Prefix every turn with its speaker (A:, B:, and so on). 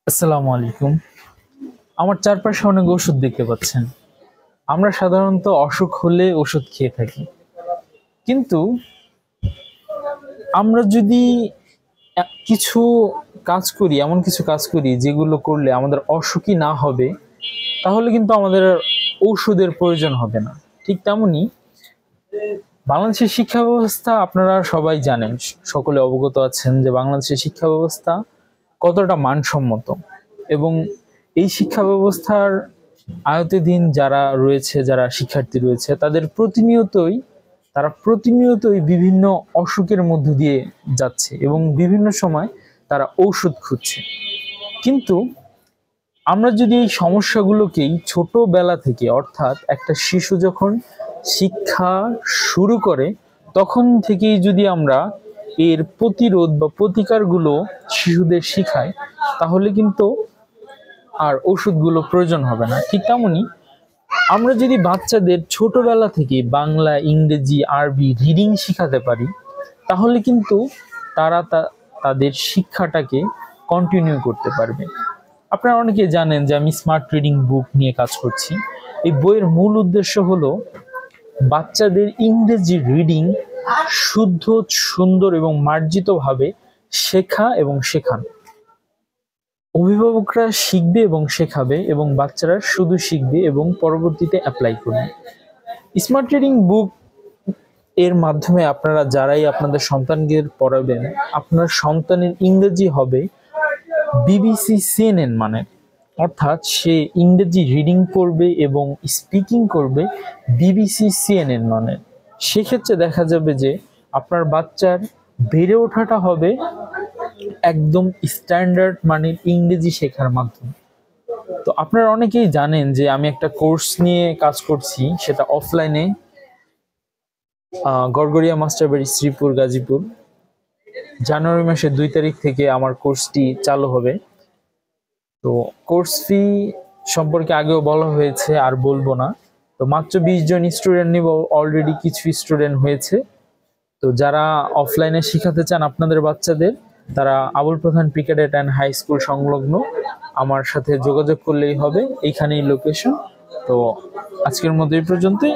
A: আসসালামু আলাইকুম। আমার চারপাশে অনেক ওষুধ দেখতে পাচ্ছেন। আমরা সাধারণত অসুখ হলে ওষুধ খেয়ে থাকি। কিন্তু আমরা যদি কিছু কাজ করি, এমন কিছু কাজ করি যেগুলো করলে আমাদের অসুখই না হবে, তাহলে কিন্তু আমাদের আর ঔষধের প্রয়োজন হবে না। ঠিক তেমনি বাংলাদেশের শিক্ষা ব্যবস্থা আপনারা সবাই জানেন, সকলে অবগত আছেন যে বাংলাদেশের শিক্ষা ব্যবস্থা কতটা মানসম্মত, এবং এই শিক্ষা ব্যবস্থার আয়তাধীন যারা রয়েছে, যারা শিক্ষার্থী রয়েছে, তারা প্রতিনিয়তই বিভিন্ন অসুখের মধ্য দিয়ে যাচ্ছে এবং বিভিন্ন সময় তারা ঔষধ খুঁজছে। কিন্তু আমরা যদি এই সমস্যাগুলোকেই ছোটবেলা থেকে, অর্থাৎ একটা শিশু যখন শিক্ষা শুরু করে তখন থেকেই যদি আমরা এর প্রতিরোধ বা প্রতিকারগুলো শিশুদের শিখাই, তাহলে কিন্তু আর ওষুধগুলো প্রয়োজন হবে না। ঠিক তেমনই আমরা যদি বাচ্চাদের ছোটবেলা থেকে বাংলা, ইংরেজি, আরবি, রিডিং শিখাতে পারি, তাহলে কিন্তু তারা তাদের শিক্ষাটাকে কন্টিনিউ করতে পারবে। আপনারা অনেকে জানেন যে আমি স্মার্ট রিডিং বুক নিয়ে কাজ করছি। এই বইয়ের মূল উদ্দেশ্য হলো বাচ্চাদের ইংরেজি রিডিং শুদ্ধ, সুন্দর এবং মার্জিতভাবে শেখা এবং শেখানো। অভিভাবকরা শিখবে এবং শেখাবে, এবং বাচ্চারা শুধু শিখবে এবং পরবর্তীতে অ্যাপ্লাই করবে। স্মার্ট রিডিং বুক এর মাধ্যমে আপনারা যারাই আপনাদের সন্তানকে পড়াবেন, আপনার সন্তানের ইংরেজি হবে বিবিসি সিএনএন মানে, অর্থাৎ সে ইংরেজি রিডিং করবে এবং স্পিকিং করবে বিবিসি সিএনএন মানে। সেক্ষেত্রে দেখা যাবে যে আপনার বাচ্চার বেড়ে ওঠাটা হবে একদম স্ট্যান্ডার্ড মানের ইংরেজি শেখার মাধ্যমে। তো আপনারা অনেকেই জানেন যে আমি একটা কোর্স নিয়ে কাজ করছি, সেটা অফলাইনে, গড়গড়িয়া মাস্টারবাড়ি, শ্রীপুর, গাজীপুর। জানুয়ারি মাসের 2 তারিখ থেকে আমার কোর্সটি চালু হবে। তো কোর্স ফি সম্পর্কে আগেও বলা হয়েছে, আর বলবো না। তো মাত্র 20 জন স্টুডেন্ট নিব, অলরেডি কিছু স্টুডেন্ট হয়েছে। তো যারা অফলাইনে শিখাতে চান আপনাদের বাচ্চাদের, তারা আবুল প্রধান প্রি-ক্যাডেট অ্যান্ড হাই স্কুল সংলগ্ন আমার সাথে যোগাযোগ করলেই হবে। এইখানেই লোকেশন। তো আজকের মতো এই পর্যন্তই।